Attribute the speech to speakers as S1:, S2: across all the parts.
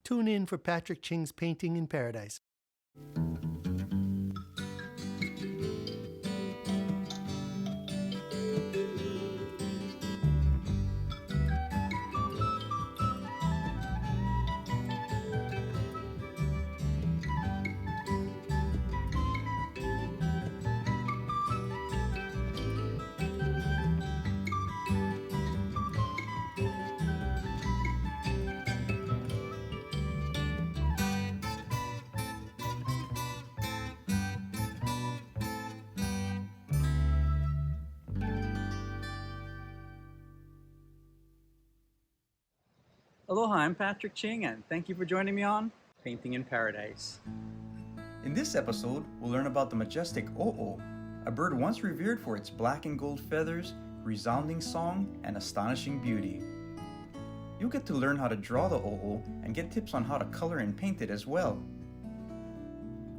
S1: Tune in for Patrick Ching's Painting in Paradise.
S2: Aloha, I'm Patrick Ching, and thank you for joining me on Painting in Paradise.
S3: In this episode, we'll learn about the majestic ʻOʻO, a bird once revered for its black and gold feathers, resounding song, and astonishing beauty. You'll get to learn how to draw the ʻOʻO and get tips on how to color and paint it as well.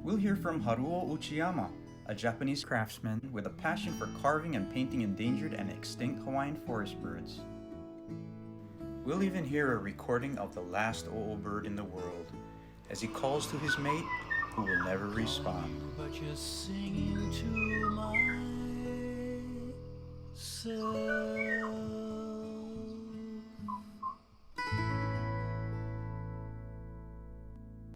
S3: We'll hear from Haruo Uchiyama, a Japanese craftsman with a passion for carving and painting endangered and extinct Hawaiian forest birds. We'll even hear a recording of the last ʻOʻO bird in the world as he calls to his mate who will never respond.
S4: But you're singing to myself.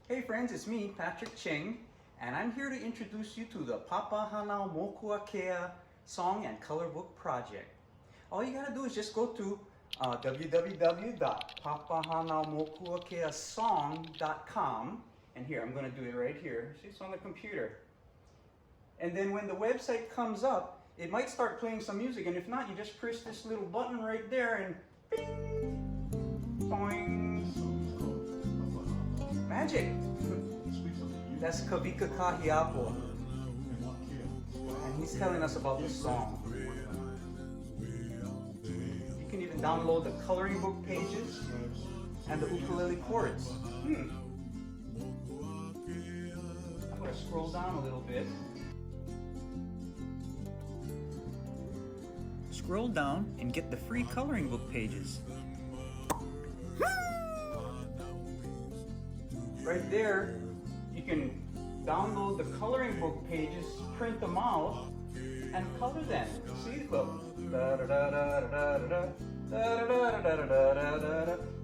S3: Hey friends, it's me, Patrick Ching, and I'm here to introduce you to the Papahanao Mokuakea Song and Color Book Project. All you gotta do is just go to www.papahanaomokuakeasong.com, and here, I'm going to do it right here. See, it's on the computer. And then when the website comes up, it might start playing some music, and if not, you just press this little button right there and bing, boing, magic. That's Kavika Kahiapo, and he's telling us about this song. You can even download the coloring book pages and the ukulele chords. I'm going to scroll down a little bit. Scroll down and get the free coloring book pages. Right there, you can download the coloring book pages, print them out, and color them. See, look.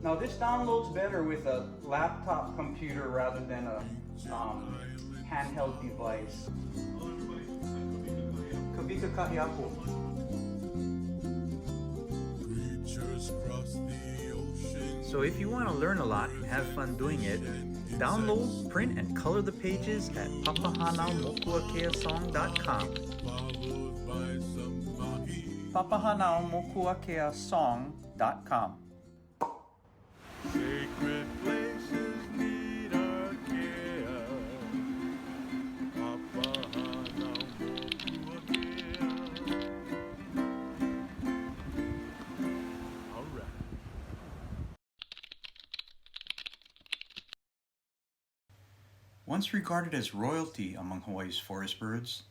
S3: Now this downloads better with a laptop computer rather than a handheld device. Kavika Kahiapo. So if you want to learn a lot and have fun doing it, download, print, and color the pages at papahanaomokuakeasong.com. papahanaomokuakeasong.com.
S4: Sacred places need our care. All right.
S3: Once regarded as royalty among Hawaii's forest birds,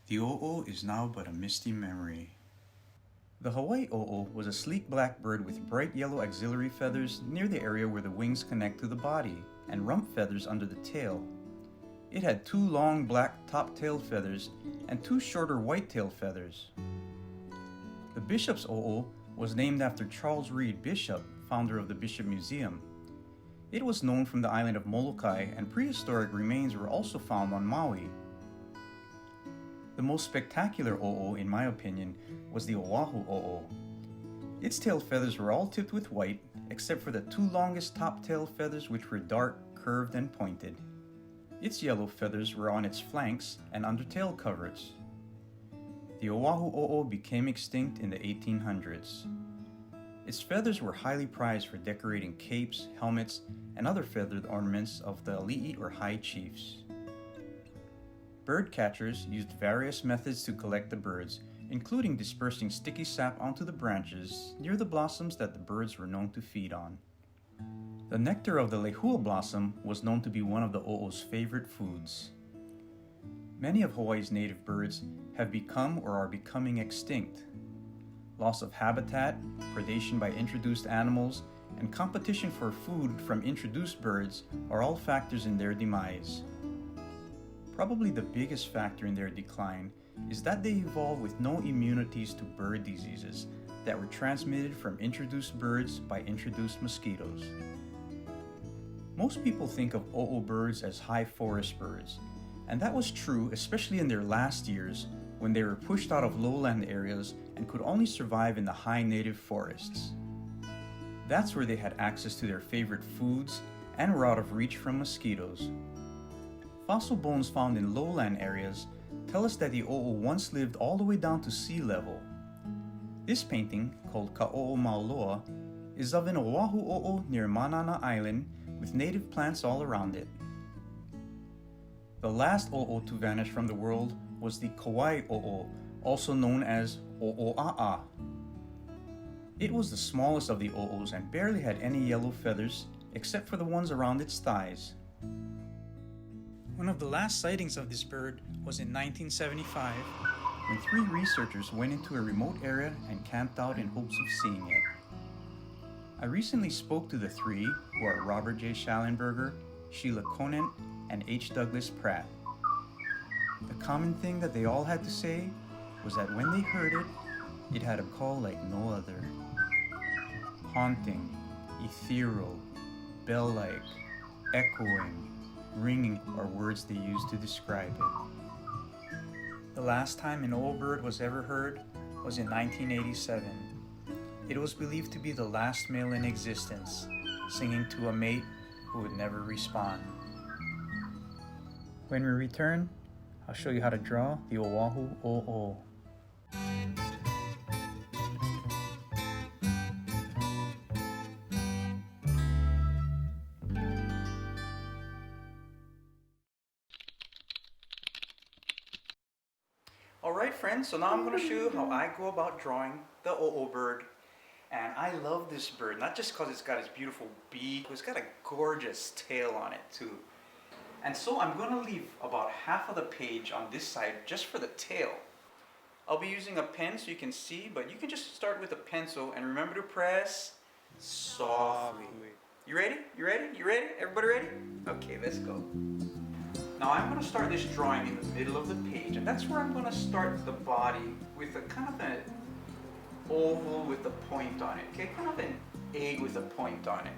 S3: the ʻOʻO is now but a misty memory. The Hawaii ʻOʻO was a sleek black bird with bright yellow axillary feathers near the area where the wings connect to the body, and rump feathers under the tail. It had 2 long black top tail feathers and 2 shorter white tail feathers. The bishop's ʻOʻO was named after Charles Reed Bishop, founder of the Bishop Museum. It was known from the island of Molokai, and prehistoric remains were also found on Maui. The most spectacular ʻOʻO, in my opinion, was the Oahu ʻOʻO. Its tail feathers were all tipped with white, except for the 2 longest top tail feathers, which were dark, curved, and pointed. Its yellow feathers were on its flanks and under tail coverts. The Oahu ʻOʻO became extinct in the 1800s. Its feathers were highly prized for decorating capes, helmets, and other feathered ornaments of the ali'i or high chiefs. Bird catchers used various methods to collect the birds, including dispersing sticky sap onto the branches near the blossoms that the birds were known to feed on. The nectar of the lehua blossom was known to be one of the ʻOʻO's favorite foods. Many of Hawaii's native birds have become or are becoming extinct. Loss of habitat, predation by introduced animals, and competition for food from introduced birds are all factors in their demise. Probably the biggest factor in their decline is that they evolved with no immunities to bird diseases that were transmitted from introduced birds by introduced mosquitoes. Most people think of ʻOʻO birds as high forest birds, and that was true especially in their last years when they were pushed out of lowland areas and could only survive in the high native forests. That's where they had access to their favorite foods and were out of reach from mosquitoes. Fossil bones found in lowland areas tell us that the ʻOʻO once lived all the way down to sea level. This painting, called Kaʻoʻo Mauloa, is of an Oahu ʻOʻO near Manana Island with native plants all around it. The last ʻOʻO to vanish from the world was the Kauai ʻOʻO, also known as ʻOʻoʻaʻa. It was the smallest of the ʻOʻOs and barely had any yellow feathers except for the ones around its thighs. One of the last sightings of this bird was in 1975 when 3 researchers went into a remote area and camped out in hopes of seeing it. I recently spoke to the 3, who are Robert J. Shallenberger, Sheila Conant, and H. Douglas Pratt. The common thing that they all had to say was that when they heard it, it had a call like no other. Haunting, ethereal, bell-like, echoing, ringing are words they use to describe it. The last time an ʻOʻO bird was ever heard was in 1987. It was believed to be the last male in existence, singing to a mate who would never respond. When we return, I'll show you how to draw the Oahu ʻOʻO. Alright friends, so now I'm going to show you how I go about drawing the ʻOʻO bird. And I love this bird, not just because it's got its beautiful beak, it's got a gorgeous tail on it too. And so I'm going to leave about half of the page on this side just for the tail. I'll be using a pen so you can see, but you can just start with a pencil and remember to press softly. You ready? You ready? You ready? Everybody ready? Okay, let's go. Now I'm going to start this drawing in the middle of the page, and that's where I'm going to start the body with a kind of an oval with a point on it, okay? Kind of an egg with a point on it.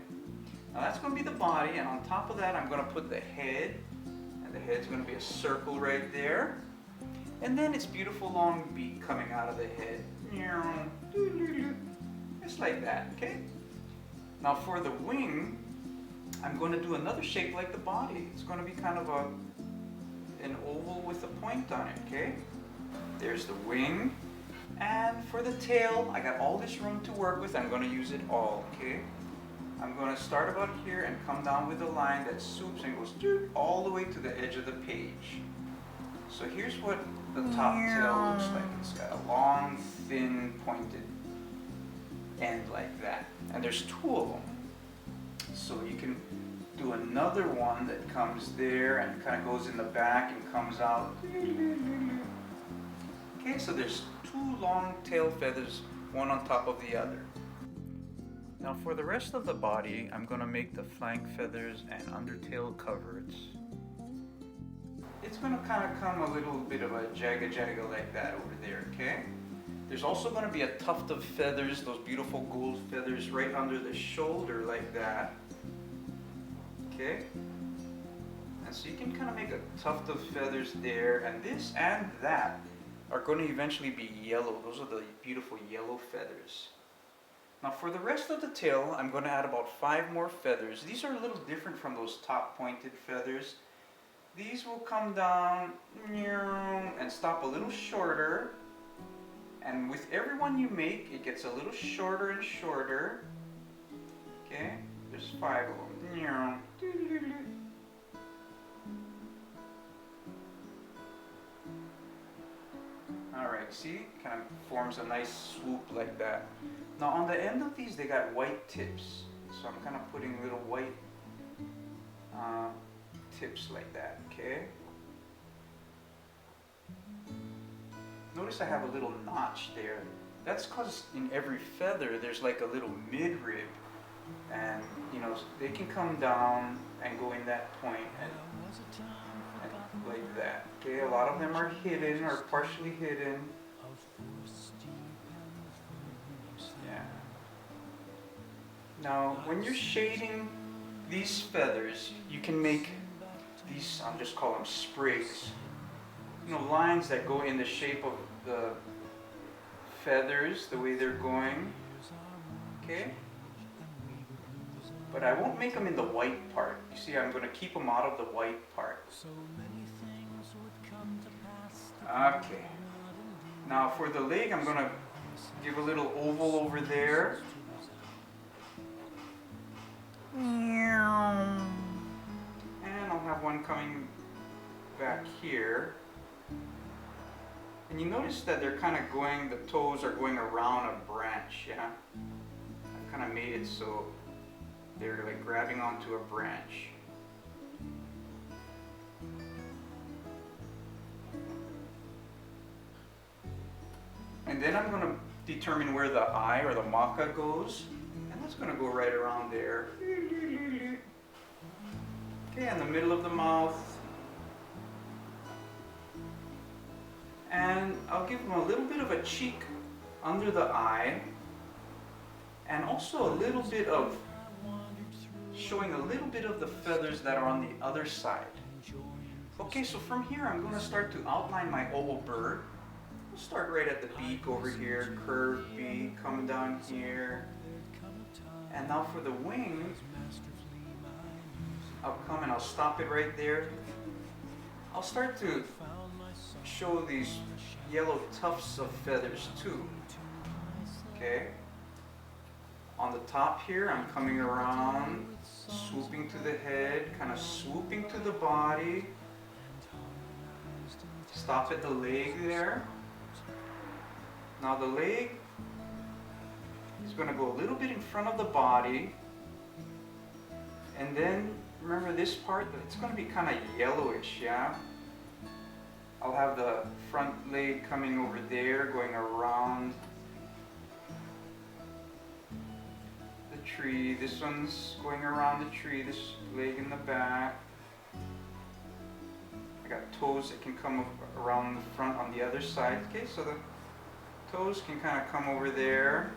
S3: Now that's going to be the body, and on top of that I'm going to put the head, and the head's going to be a circle right there. And then its beautiful long beak coming out of the head. Just like that, okay? Now for the wing, I'm going to do another shape like the body. It's going to be kind of an oval with a point on it, okay? There's the wing. And for the tail, I got all this room to work with. I'm going to use it all, okay? I'm going to start about here and come down with a line that swoops and goes all the way to the edge of the page. So here's what the top tail looks like. It's got a long, thin, pointed end like that. And there's 2 of them. So you can do another one that comes there and kind of goes in the back and comes out. Okay, so there's 2 long tail feathers, one on top of the other. Now for the rest of the body, I'm going to make the flank feathers and undertail coverts. It's going to kind of come a little bit of a jagga like that over there, okay? There's also going to be a tuft of feathers, those beautiful gold feathers right under the shoulder like that. Okay? And so you can kind of make a tuft of feathers there, and this and that are going to eventually be yellow. Those are the beautiful yellow feathers. Now for the rest of the tail, I'm going to add about 5 more feathers. These are a little different from those top pointed feathers. These will come down and stop a little shorter. And with every one you make, it gets a little shorter and shorter. Okay, there's 5 of them. Alright, see? Kind of forms a nice swoop like that. Now on the end of these, they got white tips. So I'm kind of putting little white tips like that, okay? Notice I have a little notch there. That's because in every feather there's like a little midrib And you know, they can come down and go in that point and like that. Okay, a lot of them are hidden or partially hidden. Yeah. Now, when you're shading these feathers, you can make these, I'll just call them sprigs. You know, lines that go in the shape of the feathers, the way they're going. Okay? But I won't make them in the white part. You see, I'm going to keep them out of the white part. Okay. Now for the leg, I'm going to give a little oval over there. And I'll have one coming back here. And you notice that they're kind of going, the toes are going around a branch, yeah? I've kind of made it so they're like grabbing onto a branch. And then I'm going to determine where the eye or the maka goes. And that's going to go right around there. Okay, in the middle of the mouth. And I'll give them a little bit of a cheek under the eye. And also a little bit of, showing a little bit of the feathers that are on the other side. Okay, so from here I'm going to start to outline my ʻōʻO bird. We'll start right at the beak over here, curved beak, come down here. And now for the wing, I'll come and I'll stop it right there. I'll start to show these yellow tufts of feathers too. Okay? On the top here, I'm coming around, swooping to the head, kind of swooping to the body. Stop at the leg there. Now the leg is going to go a little bit in front of the body. And then, remember this part, it's going to be kind of yellowish, yeah? I'll have the front leg coming over there, going around the tree. This one's going around the tree, this leg in the back. I got toes that can come around the front on the other side. Okay, so the toes can kind of come over there.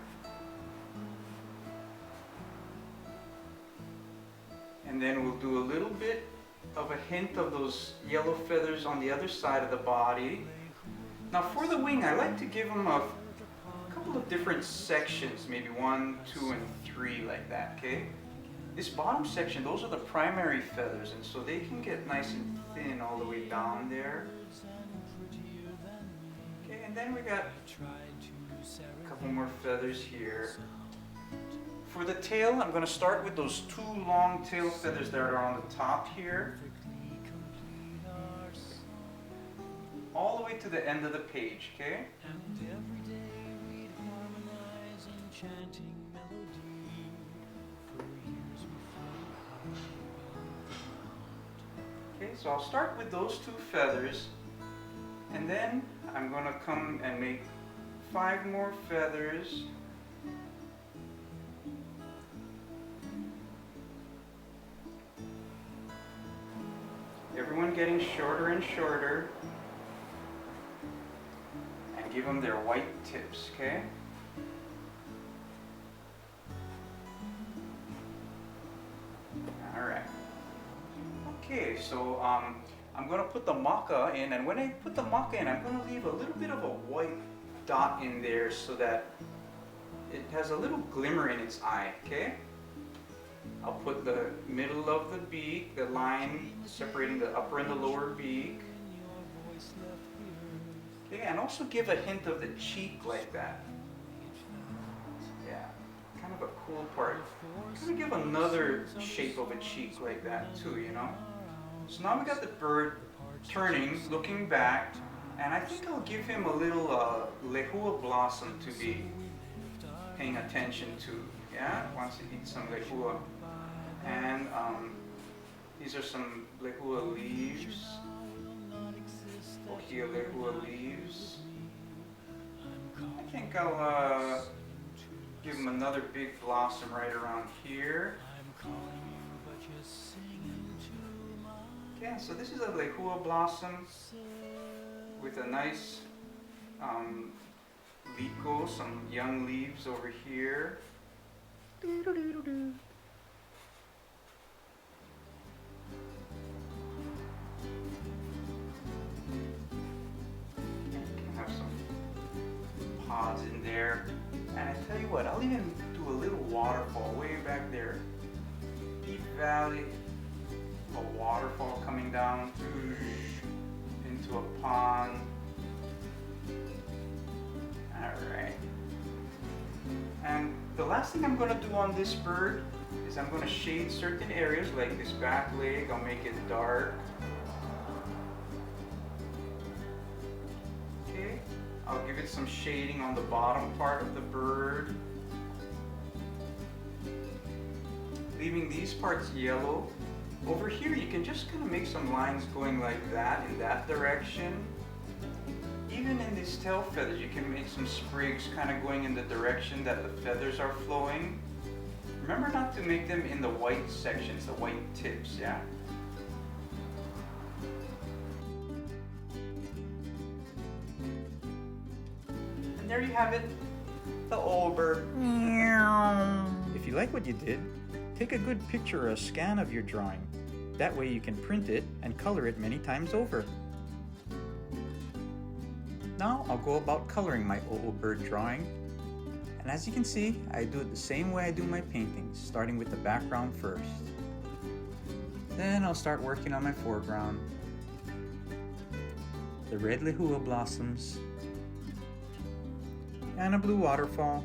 S3: And then we'll do a little bit of a hint of those yellow feathers on the other side of the body. Now for the wing, I like to give them a couple of different sections, maybe 1, 2, and 3 like that, okay? This bottom section, those are the primary feathers, and so they can get nice and thin all the way down there. Okay, and then we got a couple more feathers here. For the tail, I'm going to start with those 2 long tail feathers that are on the top here. All the way to the end of the page, okay? Okay, so I'll start with those 2 feathers, and then I'm going to come and make 5 more feathers. Everyone getting shorter and shorter, and give them their white tips, okay? Alright. Okay, so I'm going to put the maka in, and when I put the maka in, I'm going to leave a little bit of a white dot in there so that it has a little glimmer in its eye, okay? I'll put the middle of the beak, the line separating the upper and the lower beak. Okay, and also give a hint of the cheek like that. Yeah, kind of a cool part. Kind of give another shape of a cheek like that too, you know? So now we got the bird turning, looking back, and I think I'll give him a little lehua blossom to be paying attention to. Yeah, wants to eat some lehua. And these are some lehua leaves. Ohia lehua leaves. I think I'll give them another big blossom right around here.
S4: I'm calling you, but you're singing to my
S3: Okay, so this is a lehua blossom with a nice liko, some young leaves over here. Have some pods in there. And I tell you what, I'll even do a little waterfall way back there. Deep valley, a waterfall coming down into a pond. Alright. And the last thing I'm going to do on this bird is I'm going to shade certain areas, like this back leg. I'll make it dark. Okay. I'll give it some shading on the bottom part of the bird. Leaving these parts yellow. Over here you can just kind of make some lines going like that in that direction. Even in these tail feathers you can make some sprigs kind of going in the direction that the feathers are flowing. Remember not to make them in the white sections, the white tips, yeah? And there you have it, the ʻŌʻō bird. If you like what you did, take a good picture or a scan of your drawing. That way you can print it and color it many times over. Now I'll go about coloring my ʻŌʻō bird drawing. And as you can see, I do it the same way I do my paintings, starting with the background first. Then I'll start working on my foreground. The red lehua blossoms, and a blue waterfall.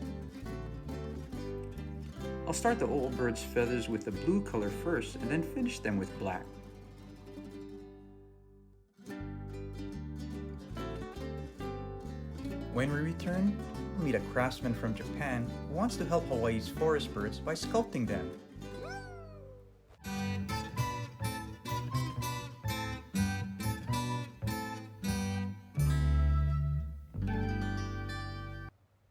S3: I'll start the ʻŌʻō bird's feathers with the blue color first and then finish them with black. When we return, we'll meet a craftsman from Japan who wants to help Hawaii's forest birds by sculpting them.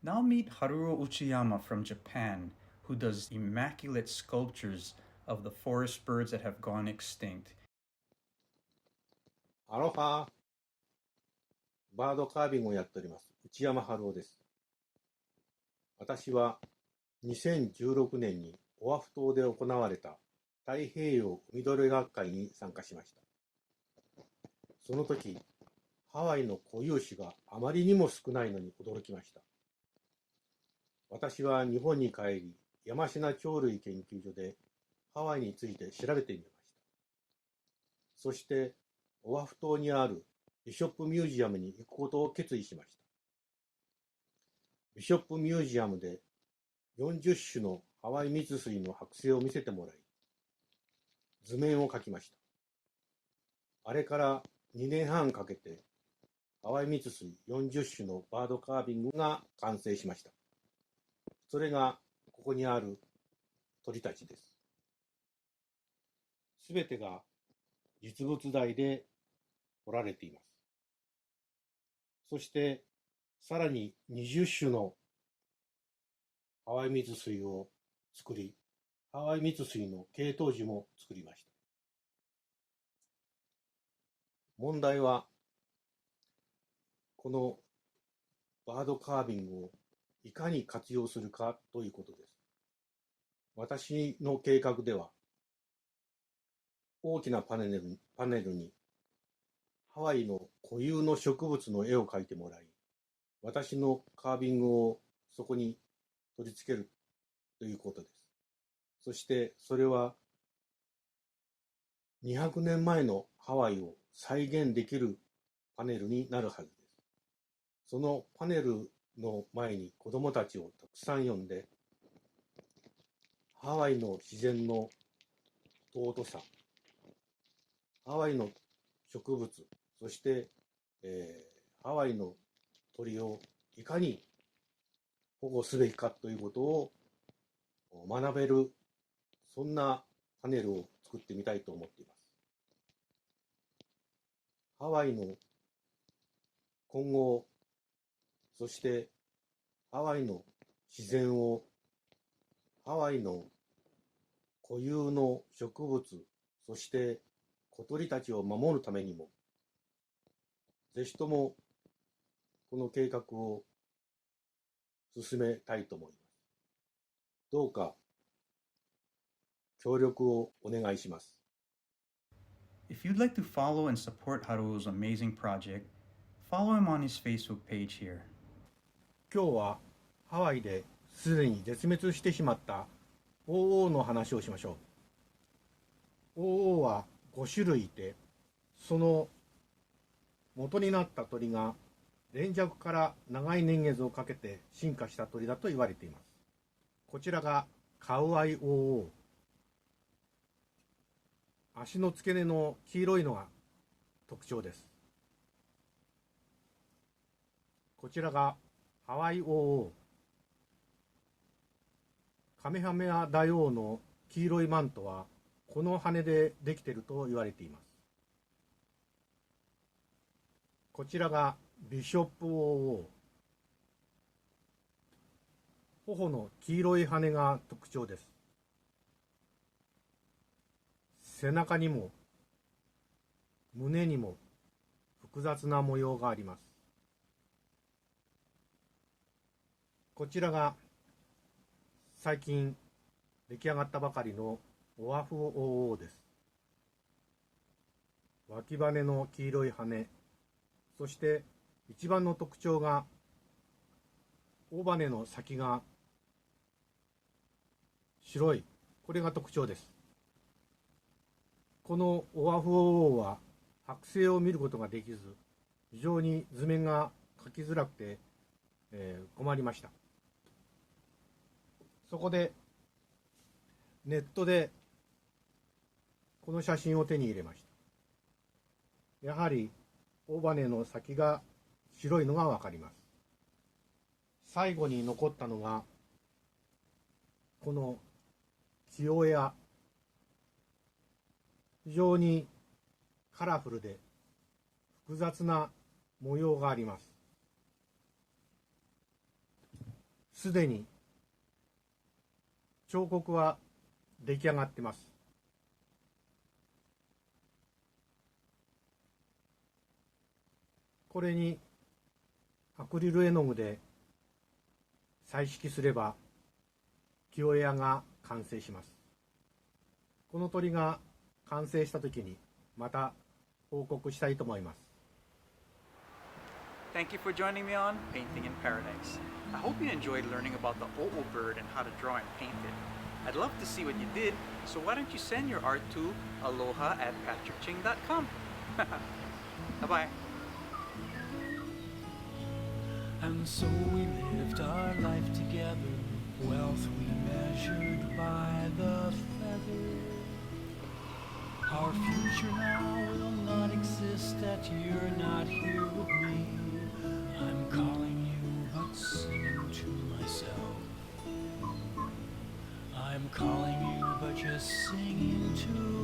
S3: Now meet Haruo Uchiyama from Japan, who does immaculate sculptures of the forest birds that have gone extinct.
S5: アロハバードカービングをやっております内山春夫です。私は2016年にオアフ島で行われた太平洋海鳥学会に参加しました。その時ハワイの固有種があまりにも少ないのに驚きました。私は日本に帰り山科鳥類研究所でハワイについて調べてみました。そしてオアフ島にあるビショップミュージアムに行くことを決意しました。ビショップミュージアムで40種のハワイミツスイの剥製を見せてもらい、図面を描きました。あれから2年半かけてハワイミツスイ40種のバードカービングが完成しました。それがここにある鳥たちです。すべてが実物大で彫られています。そしてさらに20種のハワイミツスイを作り、ハワイミツスイの系統樹も作りました。問題はこのバードカービングをいかに活用するかということです。私の計画では大きなパネルにハワイの固有の植物の絵を描いてもらい、私のカービングをそこに取り付けるということです。そしてそれは200年前のハワイを再現できるパネルになるはずです。そのパネルの前に子どもたちをたくさん呼んで、ハワイの自然の尊さ、ハワイの植物、そして、ハワイの鳥をいかに保護すべきかということを学べる、そんなパネルを作ってみたいと思っています。ハワイの今後、そしてハワイの自然をハワイの固有の植物、そして小鳥たちを守るためにも、ぜひともこの計画を進めたいと思います。どうか協力をお願いします。
S3: If you'd like to follow and support Haruo's amazing project, follow him on his Facebook page here.
S5: 今日はハワイですでに絶滅してしまったʻŌʻōの話をしましょう。ʻŌʻōは5種類いて、その元になった鳥が連雀から長い年月をかけて進化した鳥だと言われています。こちらがカウアイʻŌʻō。足の付け根の黄色いのが特徴です。こちらがハワイʻŌʻō。カメハメハ大王の黄色いマントはこの羽でできていると言われています。こちらがビショップʻŌʻō。頬の黄色い羽が特徴です。背中にも胸にも複雑な模様があります。こちらが最近出来上がったばかりのオアフʻŌʻōです。脇羽の黄色い羽、そして一番の特徴が尾羽の先が白い、これが特徴です。このオアフʻŌʻōは剥製を見ることができず、非常に図面が描きづらくて、困りました。そこでネットでこの写真を手に入れました。やはり尾羽の先が白いのがわかります。最後に残ったのがこのキヨや非常にカラフルで複雑な模様があります。すでに彫刻は出来上がっています。これにアクリル絵の具で彩色すればキヨヤが完成します。この鳥が完成したときにまた報告したいと思います。
S2: Thank you for joining me on Painting in Paradise. I hope you enjoyed learning about the ʻOʻO bird and how to draw and paint it. I'd love to see what you did, so why don't you send your art to aloha@patrickching.com. Bye-bye.
S4: And so we lived our life together, wealth we measured by the feather. Our future now will not exist that you're not here with me. I'm calling you but singing to myself. I'm calling you but just singing to